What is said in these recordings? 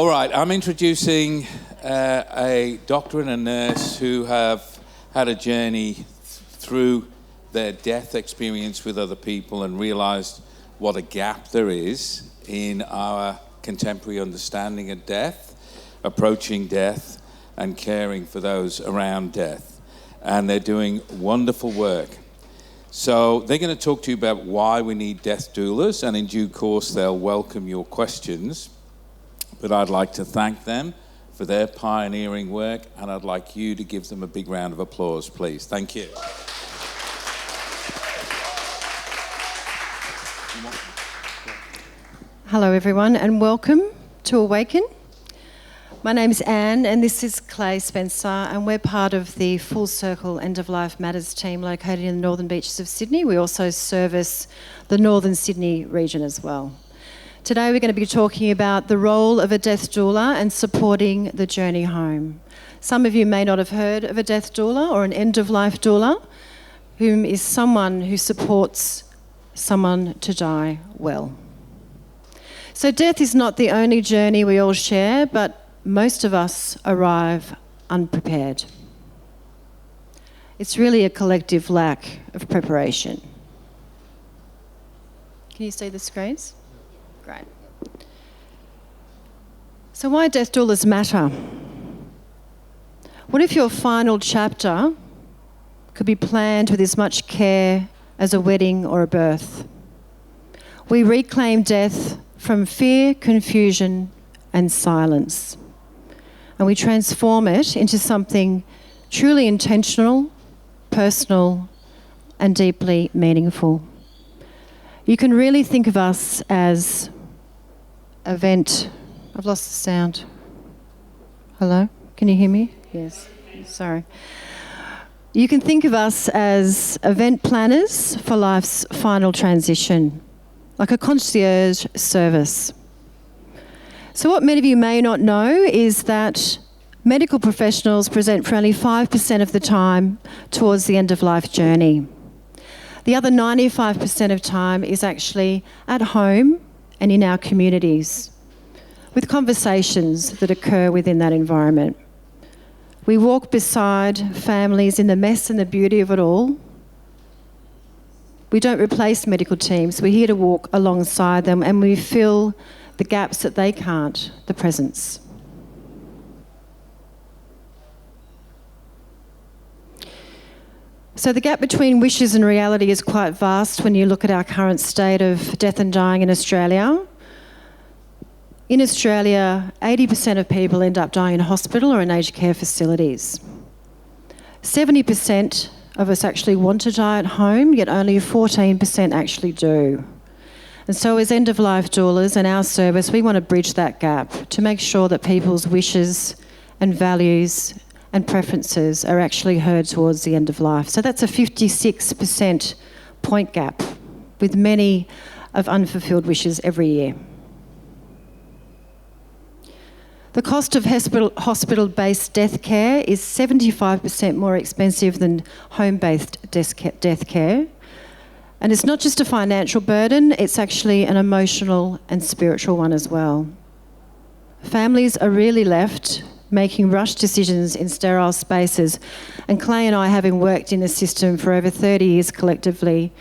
All right, I'm introducing a doctor and a nurse who have had a journey through their death experience with other people and realised what a gap there is in our contemporary understanding of death, approaching death, and caring for those around death. And they're doing wonderful work. So they're going to talk to you about why we need death doulas, and in due course they'll welcome your questions. But I'd like to thank them for their pioneering work, and I'd like you to give them a big round of applause, please. Thank you. Hello everyone and welcome to Awaken. My name is Anne and this is Clay Spencer, and we're part of the Full Circle End of Life Matters team located in the northern beaches of Sydney. We also service the northern Sydney region as well. Today we're going to be talking about the role of a death doula and supporting the journey home. Some of you may not have heard of a death doula or an end-of-life doula, whom is someone who supports someone to die well. So death is not the only journey we all share, but most of us arrive unprepared. It's really a collective lack of preparation. Can you see the screens? Great. So why death doulas matter? What if your final chapter could be planned with as much care as a wedding or a birth? We reclaim death from fear, confusion, and silence. And we transform it into something truly intentional, personal, and deeply meaningful. You can really think of us as I've lost the sound. Hello? Can you hear me? Yes. Sorry. You can think of us as event planners for life's final transition, like a concierge service. So what many of you may not know is that medical professionals present for only 5% of the time towards the end-of-life journey. The other 95% of time is actually at home and in our communities, with conversations that occur within that environment. We walk beside families in the mess and the beauty of it all. We don't replace medical teams. We're here to walk alongside them, and we fill the gaps that they can't, the presence. So the gap between wishes and reality is quite vast when you look at our current state of death and dying in Australia. In Australia, 80% of people end up dying in hospital or in aged care facilities. 70% of us actually want to die at home, yet only 14% actually do. And so as end-of-life doulas and our service, we want to bridge that gap to make sure that people's wishes and values and preferences are actually heard towards the end of life. So that's a 56% point gap, with many of unfulfilled wishes every year. The cost of hospital-based death care is 75% more expensive than home-based death care. And it's not just a financial burden, it's actually an emotional and spiritual one as well. Families are really left making rushed decisions in sterile spaces. And Clay and I, having worked in the system for over 30 years collectively,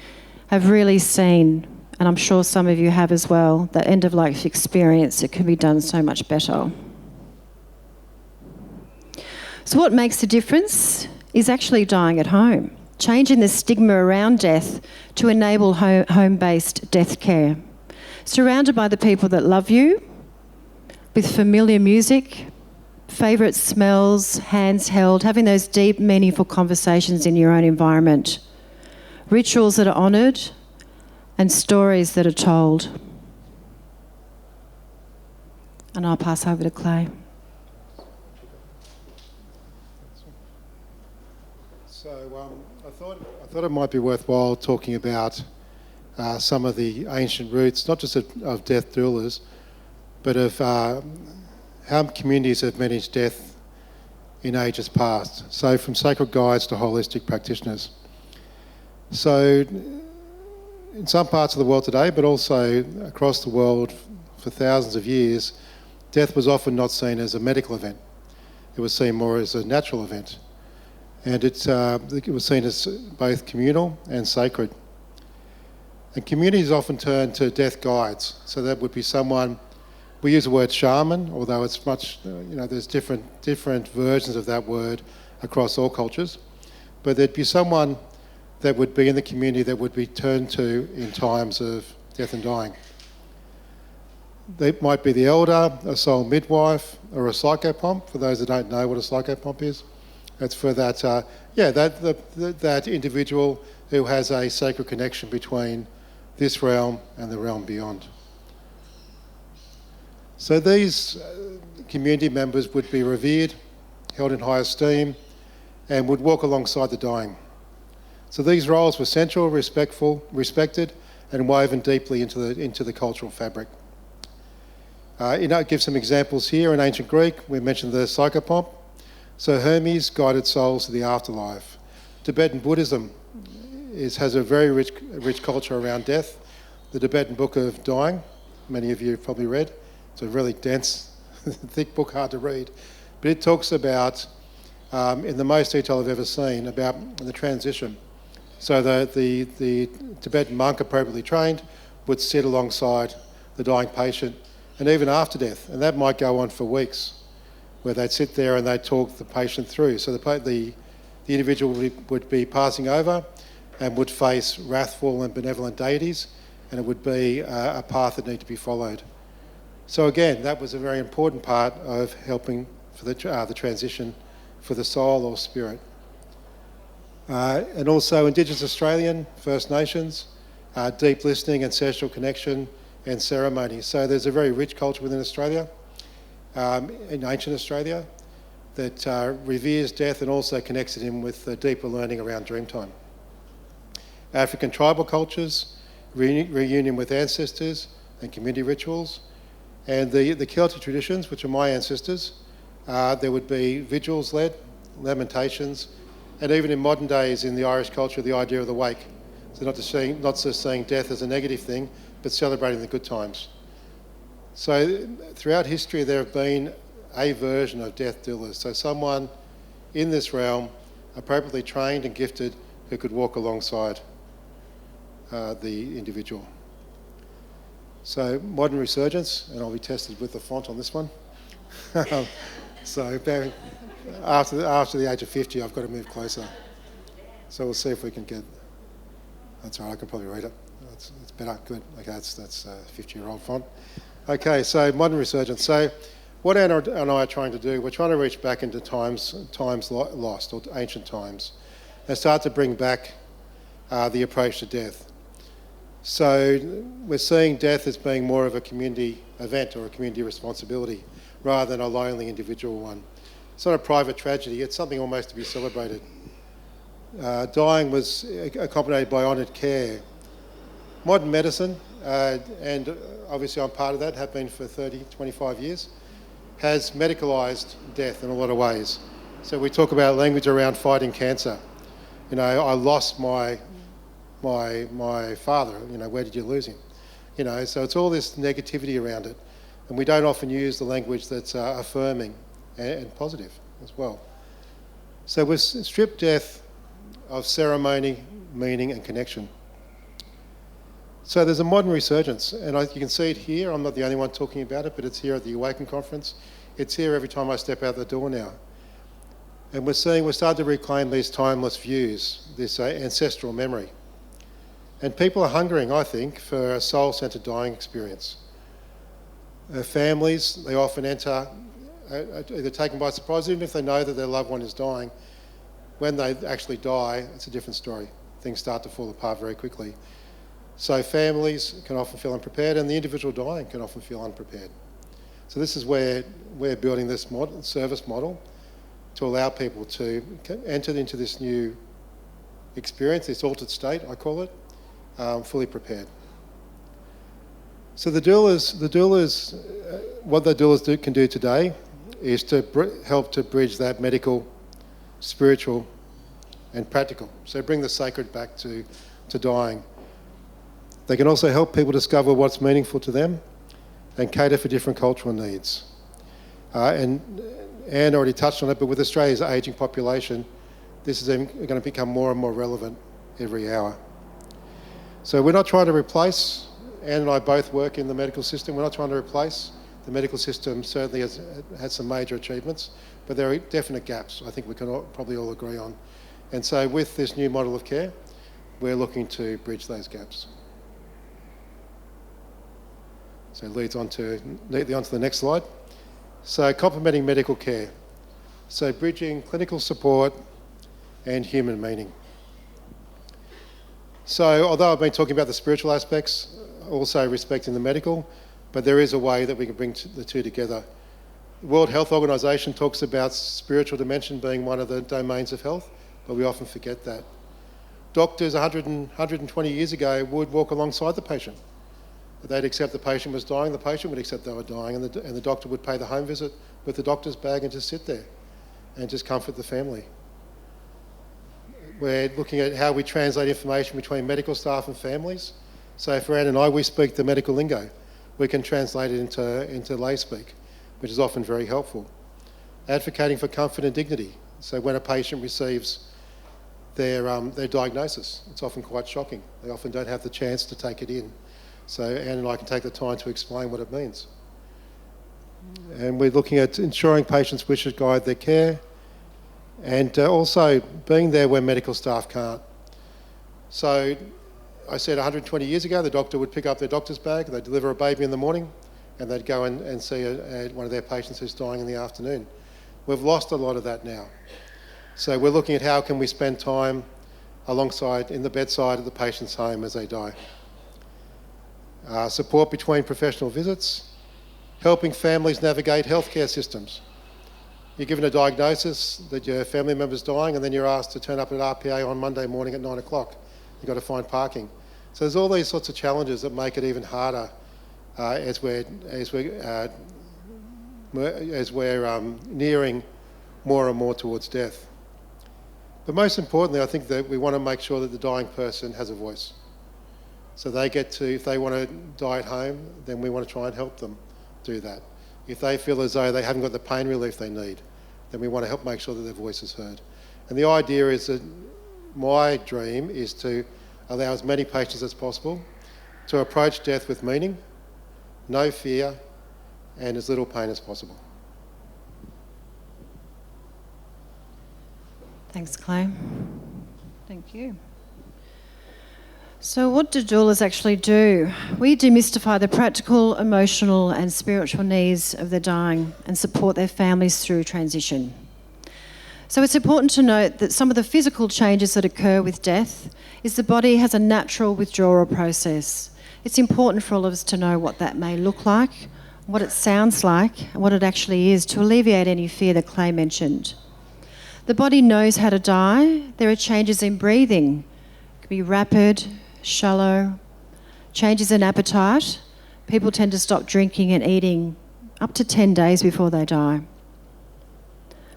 have really seen, and I'm sure some of you have as well, that end-of-life experience, it can be done so much better. So what makes a difference is actually dying at home, changing the stigma around death to enable home-based death care. Surrounded by the people that love you, with familiar music, favourite smells, hands held, having those deep, meaningful conversations in your own environment, rituals that are honoured, and stories that are told. And I'll pass over to Clay. So I thought it might be worthwhile talking about some of the ancient roots, not just of death doulas, but of how communities have managed death in ages past. So from sacred guides to holistic practitioners. So in some parts of the world today, but also across the world for thousands of years, death was often not seen as a medical event. It was seen more as a natural event. And it was seen as both communal and sacred. And communities often turn to death guides. So that would be someone, we use the word shaman, although it's much, there's different versions of that word across all cultures. But there'd be someone that would be in the community that would be turned to in times of death and dying. They might be the elder, a soul midwife, or a psychopomp, for those that don't know what a psychopomp is. That's for that, that individual who has a sacred connection between this realm and the realm beyond. So these community members would be revered, held in high esteem, and would walk alongside the dying. So these roles were central, respected, and woven deeply into the cultural fabric. Give some examples here. In ancient Greek, we mentioned the psychopomp. So Hermes guided souls to the afterlife. Tibetan Buddhism has a very rich culture around death. The Tibetan Book of Dying, many of you have probably read. It's a really dense, thick book, hard to read. But it talks about, in the most detail I've ever seen, about the transition. So the Tibetan monk, appropriately trained, would sit alongside the dying patient, and even after death, and that might go on for weeks, where they'd sit there and they'd talk the patient through. So the individual would be passing over and would face wrathful and benevolent deities, and it would be a path that needed to be followed. So again, that was a very important part of helping for the transition for the soul or spirit. And also Indigenous Australian, First Nations, deep listening, ancestral connection, and ceremony. So there's a very rich culture within Australia, in ancient Australia, that reveres death and also connects it in with deeper learning around dreamtime. African tribal cultures, reunion with ancestors and community rituals, and the Celtic traditions, which are my ancestors. There would be vigils led, lamentations, and even in modern days in the Irish culture, the idea of the wake. So not just seeing death as a negative thing, but celebrating the good times. So throughout history, there have been a version of death doulas. So someone in this realm, appropriately trained and gifted, who could walk alongside the individual. So modern resurgence, and I'll be tested with the font on this one. So after the age of 50, I've got to move closer. So we'll see if we can get. That's all right. I can probably read it. It's better. Good. Okay, that's a 50-year-old font. Okay, so modern resurgence. So what Anna and I are trying to do, we're trying to reach back into times lost, or ancient times, and start to bring back the approach to death. So we're seeing death as being more of a community event or a community responsibility rather than a lonely individual one. It's not a private tragedy, it's something almost to be celebrated. Dying was accompanied by honoured care. Modern medicine, and obviously I'm part of that, have been for 30, 25 years, has medicalised death in a lot of ways. So we talk about language around fighting cancer. I lost my father, where did you lose him? So it's all this negativity around it. And we don't often use the language that's affirming and positive as well. So we've stripped death of ceremony, meaning and connection. So there's a modern resurgence, and you can see it here. I'm not the only one talking about it, but it's here at the Awaken conference. It's here every time I step out the door now. And we're starting to reclaim these timeless views, this ancestral memory. And people are hungering, I think, for a soul-centred dying experience. Families, they often enter, either taken by surprise, even if they know that their loved one is dying. When they actually die, it's a different story. Things start to fall apart very quickly. So families can often feel unprepared, and the individual dying can often feel unprepared. So this is where we're building this service model to allow people to enter into this new experience, this altered state, I call it, fully prepared. So what the doulas can do today is to help to bridge that medical, spiritual, and practical. So bring the sacred back to dying. They can also help people discover what's meaningful to them and cater for different cultural needs. And Anne already touched on it, but with Australia's ageing population, this is going to become more and more relevant every hour. So we're not trying to replace, Anne and I both work in the medical system, we're not trying to replace. The medical system certainly has had some major achievements, but there are definite gaps I think we can probably all agree on. And so with this new model of care, we're looking to bridge those gaps. So it leads on to the next slide. So complementing medical care. So bridging clinical support and human meaning. So although I've been talking about the spiritual aspects, also respecting the medical, but there is a way that we can bring the two together. The World Health Organization talks about spiritual dimension being one of the domains of health, but we often forget that. Doctors 120 years ago would walk alongside the patient. They'd accept the patient was dying, the patient would accept they were dying, and the doctor would pay the home visit with the doctor's bag and just sit there and just comfort the family. We're looking at how we translate information between medical staff and families. So for Anne and I, we speak the medical lingo. We can translate it into lay speak, which is often very helpful. Advocating for comfort and dignity. So when a patient receives their diagnosis, it's often quite shocking. They often don't have the chance to take it in. So Anne and I can take the time to explain what it means. And we're looking at ensuring patients' wishes guide their care, and also being there when medical staff can't. So I said 120 years ago, the doctor would pick up their doctor's bag, they'd deliver a baby in the morning, and they'd go and see one of their patients who's dying in the afternoon. We've lost a lot of that now. So we're looking at how can we spend time alongside, in the bedside of the patient's home as they die. Support between professional visits, helping families navigate healthcare systems. You're given a diagnosis that your family member's dying, and then you're asked to turn up at RPA on Monday morning at 9 o'clock. You've got to find parking. So there's all these sorts of challenges that make it even harder as we're nearing more and more towards death. But most importantly, I think that we want to make sure that the dying person has a voice. So they get to, if they want to die at home, then we want to try and help them do that. If they feel as though they haven't got the pain relief they need, then we want to help make sure that their voice is heard. And the idea is that my dream is to allow as many patients as possible to approach death with meaning, no fear, and as little pain as possible. Thanks, Clay. Thank you. So what do doulas actually do? We demystify the practical, emotional and spiritual needs of the dying and support their families through transition. So it's important to note that some of the physical changes that occur with death is the body has a natural withdrawal process. It's important for all of us to know what that may look like, what it sounds like, and what it actually is to alleviate any fear that Clay mentioned. The body knows how to die. There are changes in breathing. It can be rapid, shallow, changes in appetite. People tend to stop drinking and eating up to 10 days before they die.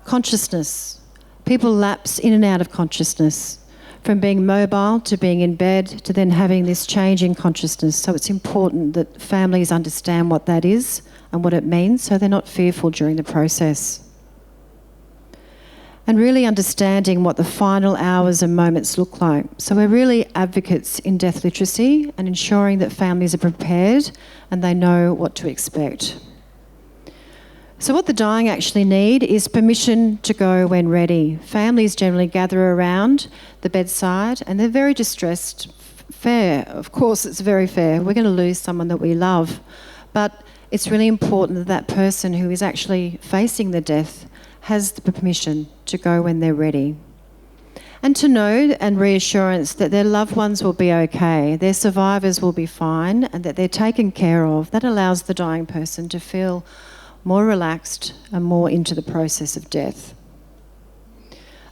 Consciousness. People lapse in and out of consciousness, from being mobile to being in bed to then having this change in consciousness. So it's important that families understand what that is and what it means so they're not fearful during the process. And really understanding what the final hours and moments look like. So we're really advocates in death literacy and ensuring that families are prepared and they know what to expect. So what the dying actually need is permission to go when ready. Families generally gather around the bedside and they're very distressed. Fair, of course it's very fair. We're going to lose someone that we love. But it's really important that that person who is actually facing the death has the permission to go when they're ready. And to know and reassurance that their loved ones will be okay, their survivors will be fine, and that they're taken care of. That allows the dying person to feel more relaxed and more into the process of death.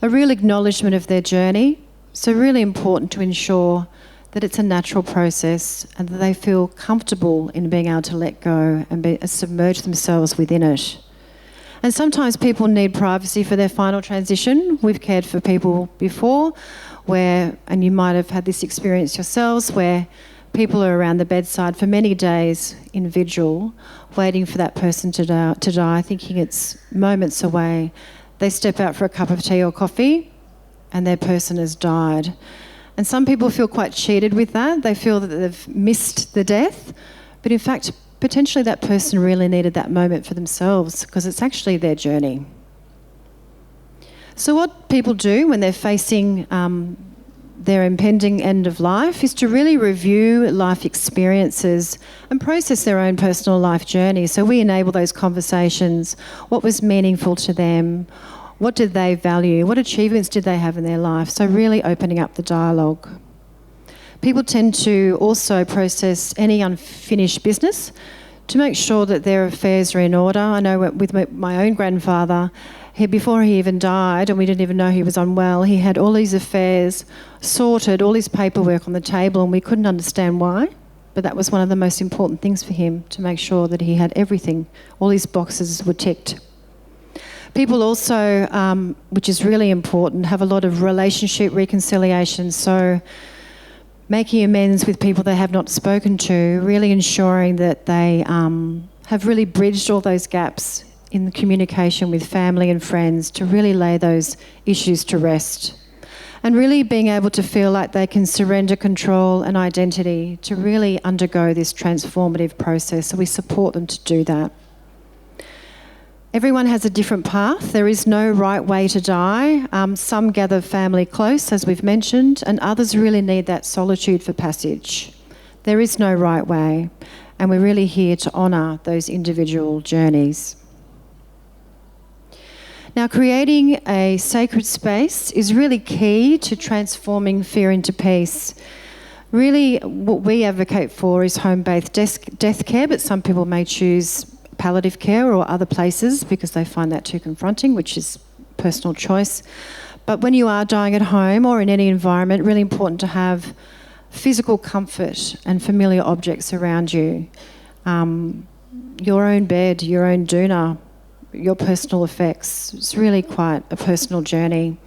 A real acknowledgement of their journey, so really important to ensure that it's a natural process and that they feel comfortable in being able to let go and submerge themselves within it. And sometimes people need privacy for their final transition. We've cared for people before and you might have had this experience yourselves, where people are around the bedside for many days in vigil, waiting for that person to die, thinking it's moments away. They step out for a cup of tea or coffee and their person has died. And some people feel quite cheated with that. They feel that they've missed the death. But in fact, potentially that person really needed that moment for themselves because it's actually their journey. So what people do when they're facing their impending end of life is to really review life experiences and process their own personal life journey. So we enable those conversations. What was meaningful to them? What did they value? What achievements did they have in their life? So really opening up the dialogue. People tend to also process any unfinished business to make sure that their affairs are in order. I know with my own grandfather, before he even died, and we didn't even know he was unwell, he had all these affairs sorted, all his paperwork on the table, and we couldn't understand why. But that was one of the most important things for him, to make sure that he had everything. All his boxes were ticked. People also, which is really important, have a lot of relationship reconciliation. So making amends with people they have not spoken to, really ensuring that they have really bridged all those gaps in the communication with family and friends to really lay those issues to rest. And really being able to feel like they can surrender control and identity to really undergo this transformative process. So we support them to do that. Everyone has a different path. There is no right way to die. Some gather family close, as we've mentioned, and others really need that solitude for passage. There is no right way, and we're really here to honour those individual journeys. Now, creating a sacred space is really key to transforming fear into peace. Really, what we advocate for is home-based death care, but some people may choose palliative care or other places because they find that too confronting, which is personal choice. But when you are dying at home or in any environment, really important to have physical comfort and familiar objects around you. Your own bed, your own doona, your personal effects. It's really quite a personal journey.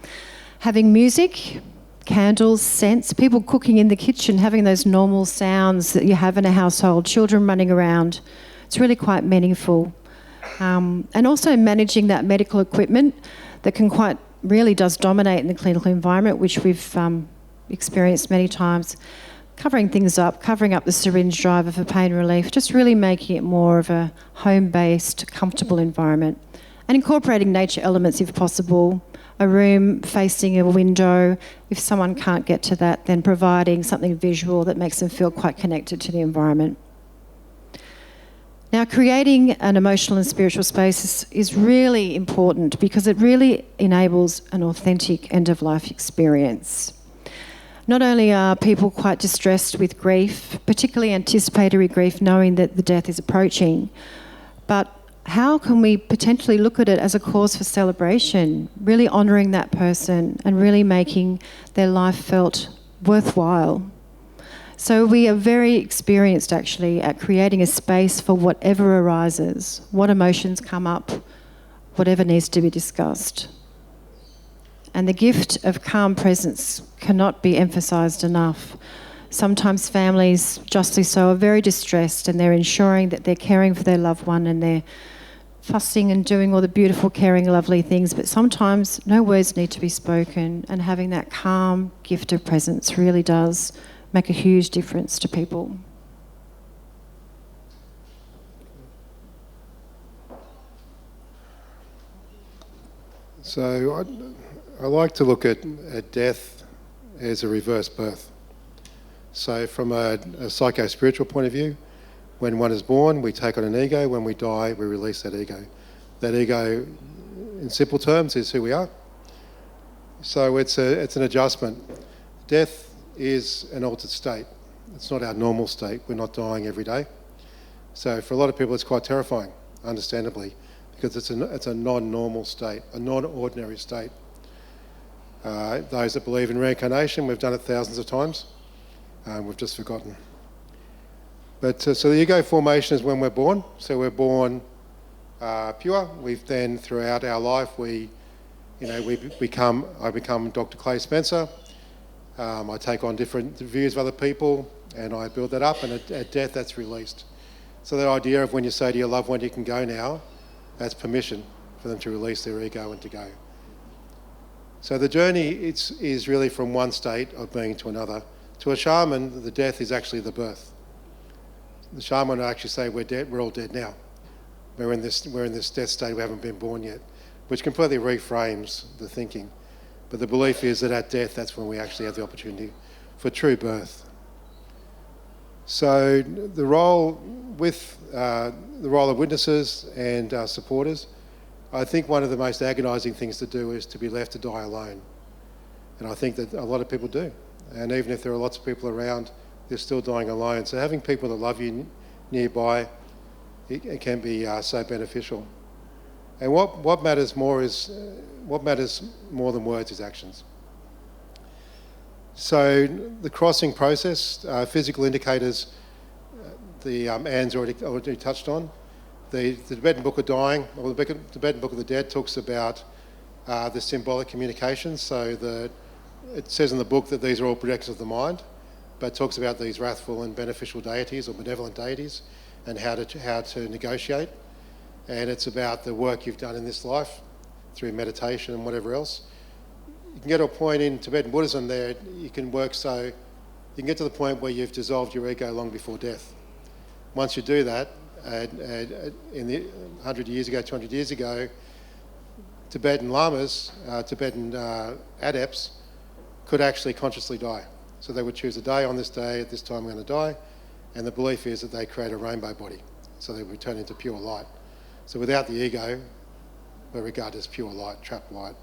Having music, candles, scents, people cooking in the kitchen, having those normal sounds that you have in a household, children running around. It's really quite meaningful. And also managing that medical equipment that really does dominate in the clinical environment, which we've experienced many times. Covering things up, covering up the syringe driver for pain relief, just really making it more of a home-based, comfortable environment. And incorporating nature elements if possible, a room facing a window. If someone can't get to that, then providing something visual that makes them feel quite connected to the environment. Now, creating an emotional and spiritual space is really important because it really enables an authentic end-of-life experience. Not only are people quite distressed with grief, particularly anticipatory grief, knowing that the death is approaching, but how can we potentially look at it as a cause for celebration, really honouring that person and really making their life felt worthwhile? So we are very experienced actually at creating a space for whatever arises, what emotions come up, whatever needs to be discussed. And the gift of calm presence cannot be emphasised enough. Sometimes families, justly so, are very distressed and they're ensuring that they're caring for their loved one and they're fussing and doing all the beautiful, caring, lovely things, but sometimes no words need to be spoken, and having that calm gift of presence really does make a huge difference to people. So I like to look at death as a reverse birth. So from a psycho-spiritual point of view, when one is born, we take on an ego. When we die, we release that ego. That ego, in simple terms, is who we are. So it's an adjustment. Death is an altered state. It's not our normal state. We're not dying every day. So for a lot of people, it's quite terrifying, understandably, because it's a non-normal state, a non-ordinary state. Those that believe in reincarnation, we've done it thousands of times. We've just forgotten. But so the ego formation is when we're born. So we're born pure. We've then, throughout our life, I become Dr. Clay Spencer. I take on different views of other people, and I build that up, and at death that's released. So the idea of when you say to your loved one, you can go now, that's permission for them to release their ego and to go. So the journey is really from one state of being to another. To a shaman, the death is actually the birth. The shaman will actually say, we're dead, we're all dead now. We're in this death state, we haven't been born yet, which completely reframes the thinking. But the belief is that at death, that's when we actually have the opportunity for true birth. So the role of witnesses and supporters, I think one of the most agonising things to do is to be left to die alone. And I think that a lot of people do. And even if there are lots of people around, they're still dying alone. So having people that love you nearby, it can be so beneficial. And what matters more than words is actions. So the crossing process, physical indicators, Anne's already touched on. The Tibetan Book of Dying, or the Tibetan Book of the Dead, talks about the symbolic communications. So it says in the book that these are all projections of the mind, but it talks about these wrathful and beneficial deities or benevolent deities and how to negotiate. And it's about the work you've done in this life through meditation and whatever else. You can get to a point in Tibetan Buddhism there, you can get to the point where you've dissolved your ego long before death. Once you do that, in the 100 years ago, 200 years ago, Tibetan lamas, Tibetan adepts, could actually consciously die. So they would choose a day, on this day, at this time I'm going to die, and the belief is that they create a rainbow body, so they would turn into pure light. So without the ego, we're regarded as pure light, trapped light.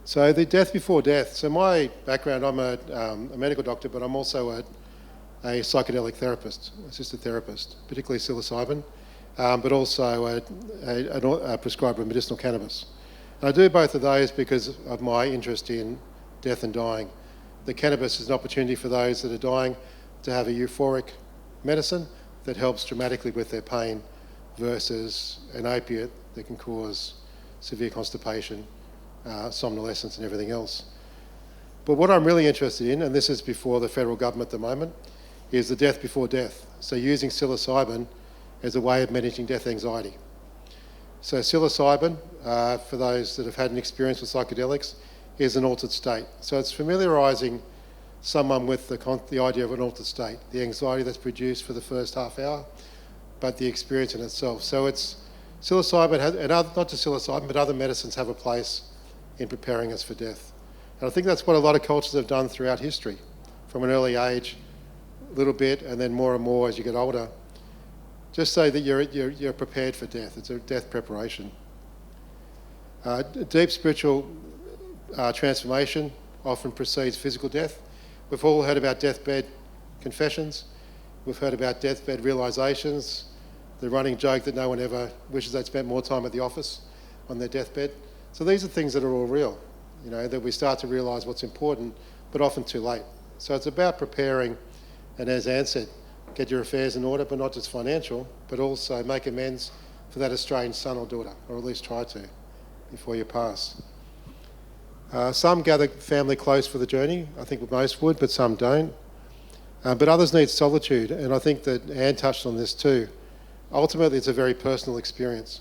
So the death before death. So my background, I'm a medical doctor, but I'm also a psychedelic therapist, assisted therapist, particularly psilocybin, but also a prescriber of medicinal cannabis. And I do both of those because of my interest in death and dying. The cannabis is an opportunity for those that are dying to have a euphoric medicine that helps dramatically with their pain versus an opiate that can cause severe constipation, somnolescence and everything else. But what I'm really interested in, and this is before the federal government at the moment, is the death before death. So using psilocybin as a way of managing death anxiety. So psilocybin, for those that have had an experience with psychedelics, is an altered state. So it's familiarising someone with the idea of an altered state, the anxiety that's produced for the first half hour, but the experience in itself. So it's psilocybin, not just psilocybin, but other medicines have a place in preparing us for death. And I think that's what a lot of cultures have done throughout history, from an early age, a little bit, and then more and more as you get older. Just so that you're prepared for death. It's a death preparation. Deep spiritual transformation often precedes physical death. We've all heard about deathbed confessions. We've heard about deathbed realisations. The running joke that no one ever wishes they'd spent more time at the office on their deathbed. So these are things that are all real, that we start to realise what's important, but often too late. So it's about preparing, and as Anne said, get your affairs in order, but not just financial, but also make amends for that estranged son or daughter, or at least try to, before you pass. Some gather family close for the journey. I think most would, but some don't. But others need solitude, and I think that Anne touched on this too. Ultimately, it's a very personal experience.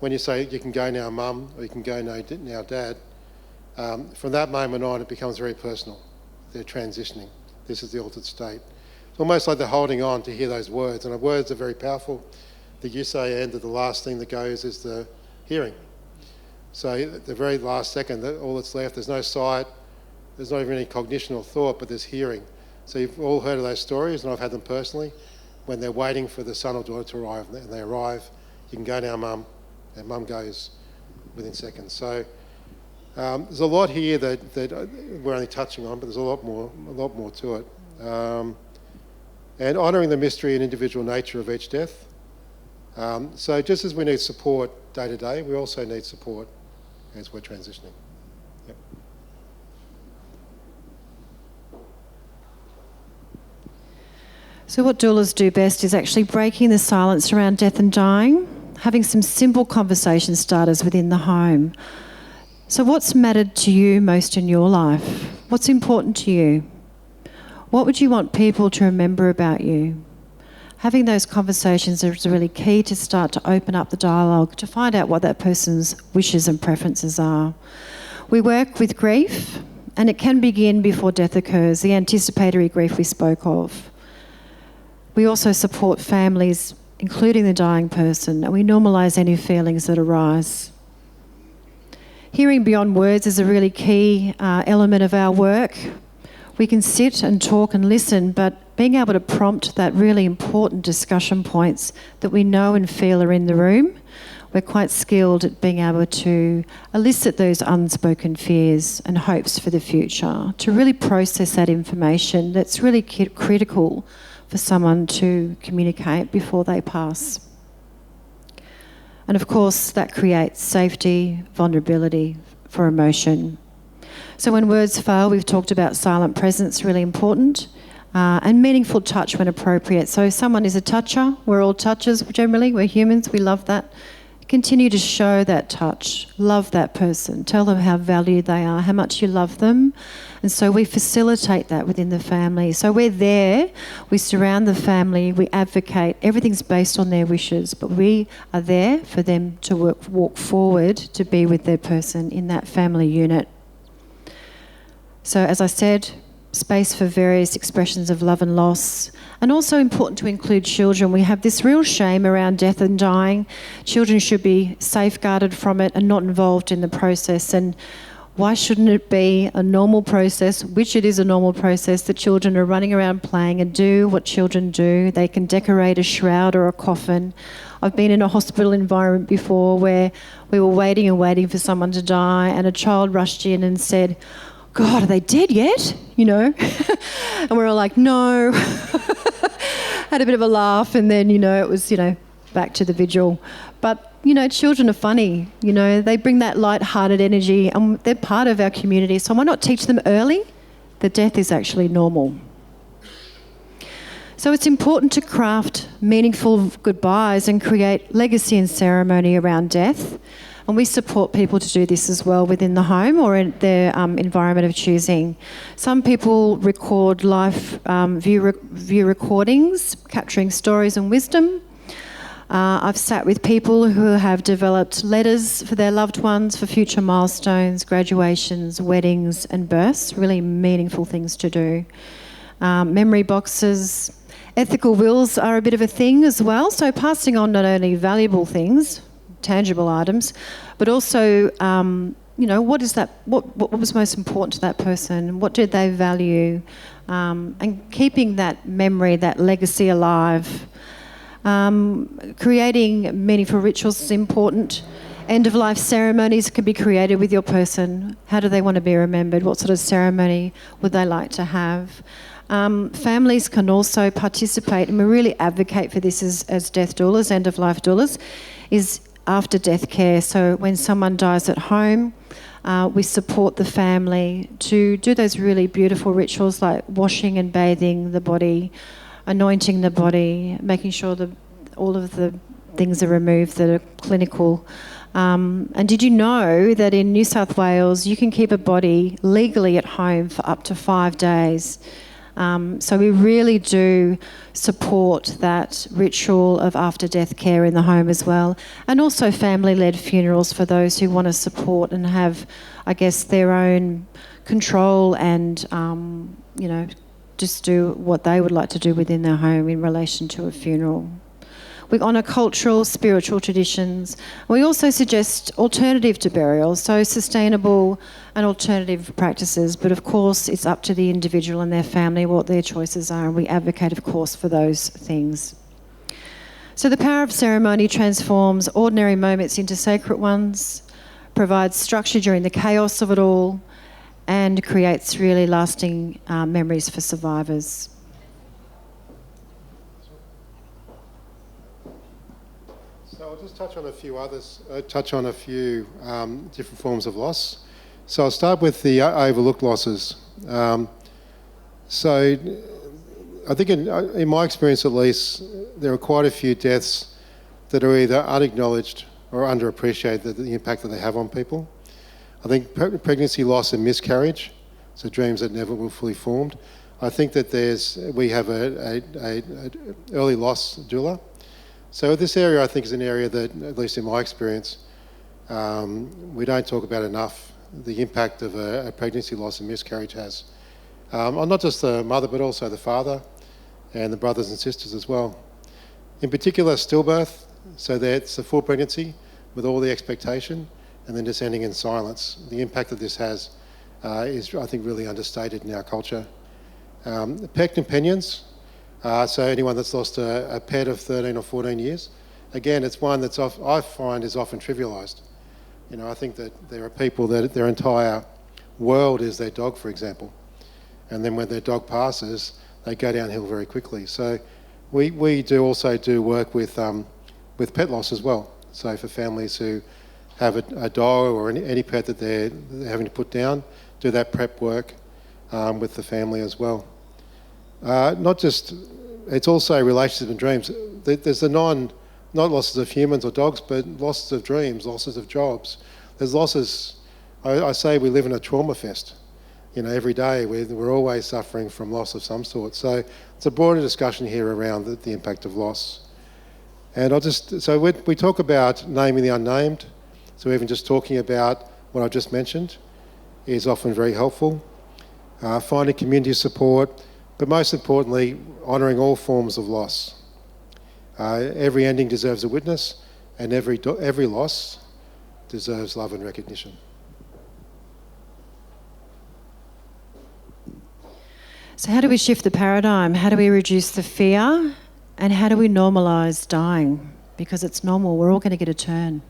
When you say you can go now, mum, or you can go now, dad, from that moment on, it becomes very personal. They're transitioning. This is the altered state. It's almost like they're holding on to hear those words, and the words are very powerful. That you say, and that the last thing that goes is the hearing. So the very last second, all that's left, there's no sight, there's not even any cognition or thought, but there's hearing. So you've all heard of those stories, and I've had them personally, when they're waiting for the son or daughter to arrive, and they arrive, you can go now, mum, and mum goes within seconds. So there's a lot here that we're only touching on, but there's a lot more to it. And honouring the mystery and individual nature of each death. So just as we need support day to day, we also need support as we're transitioning. Yep. So what doulas do best is actually breaking the silence around death and dying, having some simple conversation starters within the home. So what's mattered to you most in your life? What's important to you? What would you want people to remember about you? Having those conversations is really key to start to open up the dialogue, to find out what that person's wishes and preferences are. We work with grief, and it can begin before death occurs, the anticipatory grief we spoke of. We also support families, including the dying person, and we normalise any feelings that arise. Hearing beyond words is a really key element of our work. We can sit and talk and listen, but being able to prompt that really important discussion points that we know and feel are in the room, we're quite skilled at being able to elicit those unspoken fears and hopes for the future, to really process that information that's really critical for someone to communicate before they pass. And of course, that creates safety, vulnerability for emotion. So when words fail, we've talked about silent presence, really important, and meaningful touch when appropriate. So if someone is a toucher, we're all touchers generally, we're humans, we love that. Continue to show that touch, love that person, tell them how valued they are, how much you love them. And so we facilitate that within the family. So we're there, we surround the family, we advocate, everything's based on their wishes, but we are there for them to walk forward to be with their person in that family unit. So as I said, space for various expressions of love and loss, and also important to include children. We have this real shame around death and dying. Children should be safeguarded from it and not involved in the process. And why shouldn't it be a normal process, which it is a normal process, that children are running around playing and do what children do. They can decorate a shroud or a coffin. I've been in a hospital environment before where we were waiting and waiting for someone to die, and a child rushed in and said, "God, are they dead yet?" You know? And we're all like, "No." Had a bit of a laugh, and then, it was, back to the vigil. But, children are funny, they bring that light-hearted energy, and they're part of our community. So why not teach them early that death is actually normal? So it's important to craft meaningful goodbyes and create legacy and ceremony around death. And we support people to do this as well within the home or in their environment of choosing. Some people record live view recordings, capturing stories and wisdom. I've sat with people who have developed letters for their loved ones for future milestones, graduations, weddings and births, really meaningful things to do. Memory boxes. Ethical wills are a bit of a thing as well, so passing on not only valuable things, tangible items, but also, what is that? What was most important to that person? What did they value? And keeping that memory, that legacy alive. Creating meaningful rituals is important. End-of-life ceremonies can be created with your person. How do they want to be remembered? What sort of ceremony would they like to have? Families can also participate, and we really advocate for this as death doulas, end-of-life doulas, is after-death care. So when someone dies at home, we support the family to do those really beautiful rituals like washing and bathing the body, anointing the body, making sure that all of the things are removed that are clinical. And did you know that in New South Wales you can keep a body legally at home for up to 5 days? So we really do support that ritual of after-death care in the home as well, and also family-led funerals for those who want to support and have, I guess, their own control and, just do what they would like to do within their home in relation to a funeral. We honour cultural, spiritual traditions. We also suggest alternative to burial, so sustainable and alternative practices, but of course it's up to the individual and their family what their choices are, and we advocate, of course, for those things. So the power of ceremony transforms ordinary moments into sacred ones, provides structure during the chaos of it all, and creates really lasting memories for survivors. So I'll just touch on a few others, different forms of loss. So I'll start with the overlooked losses. So I think in my experience at least, there are quite a few deaths that are either unacknowledged or underappreciated, the impact that they have on people. I think pregnancy loss and miscarriage, so dreams that never were fully formed. I think that we have a early loss doula. So this area, I think, is an area that, at least in my experience, we don't talk about enough, the impact of a pregnancy loss and miscarriage has on not just the mother, but also the father and the brothers and sisters as well. In particular, stillbirth, so that's the full pregnancy with all the expectation, and then just ending in silence. The impact that this has is, I think, really understated in our culture. Pet companions, so anyone that's lost a pet of 13 or 14 years, again, it's one that's I find is often trivialised. You know, I think that there are people that their entire world is their dog, for example, and then when their dog passes, they go downhill very quickly. So we do also do work with pet loss as well. So for families who have a dog or any pet that they're having to put down, do that prep work with the family as well. Not just, it's also relationships and dreams. There's the not losses of humans or dogs, but losses of dreams, losses of jobs. There's losses, I say we live in a trauma fest. You know, every day we're always suffering from loss of some sort. So it's a broader discussion here around the impact of loss. And we talk about naming the unnamed. So even just talking about what I've just mentioned is often very helpful. Finding community support, but most importantly, honouring all forms of loss. Every ending deserves a witness, and every loss deserves love and recognition. So how do we shift the paradigm? How do we reduce the fear? And how do we normalise dying? Because it's normal, we're all going to get a turn.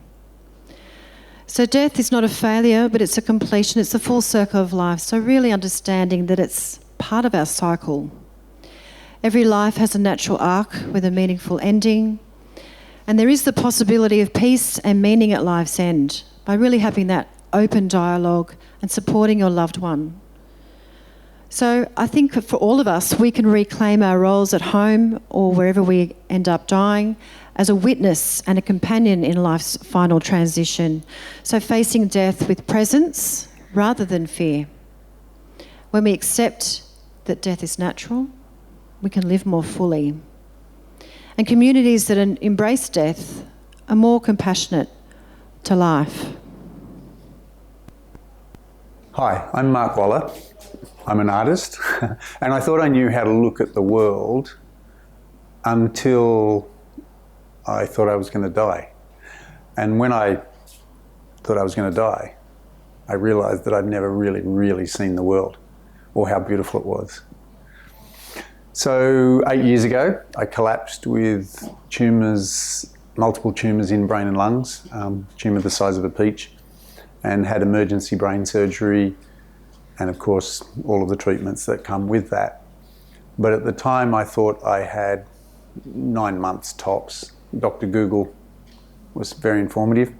So death is not a failure, but it's a completion, it's a full circle of life. So really understanding that it's part of our cycle. Every life has a natural arc with a meaningful ending, and there is the possibility of peace and meaning at life's end by really having that open dialogue and supporting your loved one. So I think for all of us, we can reclaim our roles at home or wherever we end up dying as a witness and a companion in life's final transition. So facing death with presence rather than fear. When we accept that death is natural, we can live more fully. And communities that embrace death are more compassionate to life. Hi, I'm Mark Waller. I'm an artist, and I thought I knew how to look at the world until I thought I was going to die. And when I thought I was going to die, I realised that I'd never really seen the world or how beautiful it was. So 8 years ago, I collapsed with tumours, multiple tumours in brain and lungs, tumour the size of a peach, and had emergency brain surgery, and of course all of the treatments that come with that. But at the time I thought I had 9 months tops. Dr. Google was very informative.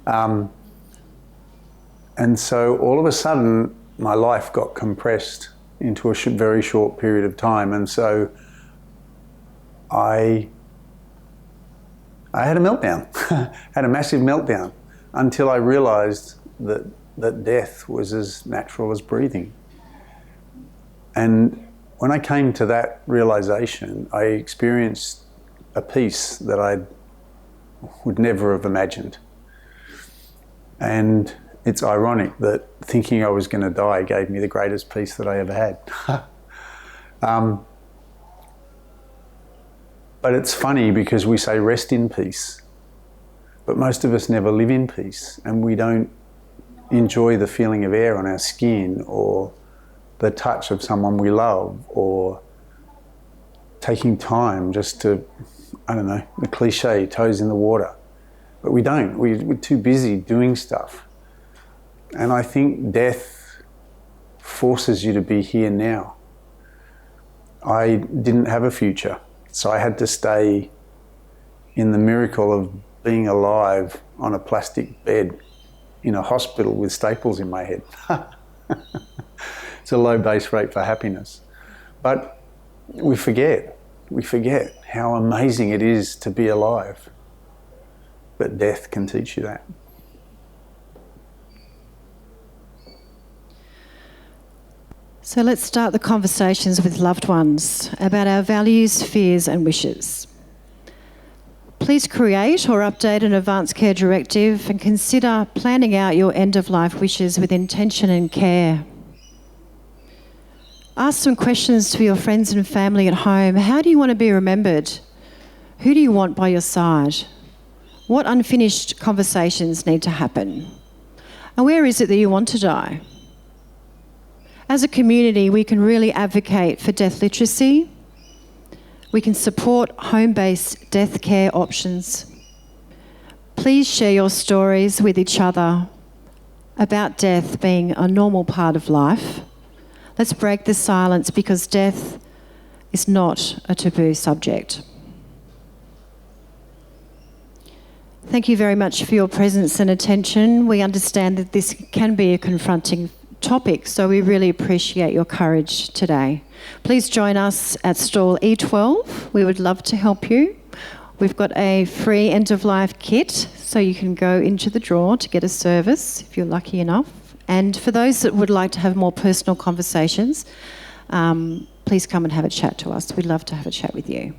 And so all of a sudden my life got compressed into a very short period of time, and so I had a meltdown, had a massive meltdown, until I realised that death was as natural as breathing. And when I came to that realisation, I experienced a peace that I would never have imagined. And it's ironic that thinking I was going to die gave me the greatest peace that I ever had. But it's funny because we say rest in peace, but most of us never live in peace, and we don't enjoy the feeling of air on our skin, or the touch of someone we love, or taking time just to, I don't know, the cliche, toes in the water. But we don't, we're too busy doing stuff. And I think death forces you to be here now. I didn't have a future, so I had to stay in the miracle of being alive on a plastic bed in a hospital with staples in my head. It's a low base rate for happiness. But we forget how amazing it is to be alive. But death can teach you that. So let's start the conversations with loved ones about our values, fears and wishes. Please create or update an advanced care directive and consider planning out your end-of-life wishes with intention and care. Ask some questions to your friends and family at home. How do you want to be remembered? Who do you want by your side? What unfinished conversations need to happen? And where is it that you want to die? As a community, we can really advocate for death literacy. We can support home-based death care options. Please share your stories with each other about death being a normal part of life. Let's break the silence because death is not a taboo subject. Thank you very much for your presence and attention. We understand that this can be a confronting topic, so we really appreciate your courage today. Please join us at stall E12. We would love to help you. We've got a free end-of-life kit, so you can go into the drawer to get a service if you're lucky enough. And for those that would like to have more personal conversations, please come and have a chat to us. We'd love to have a chat with you.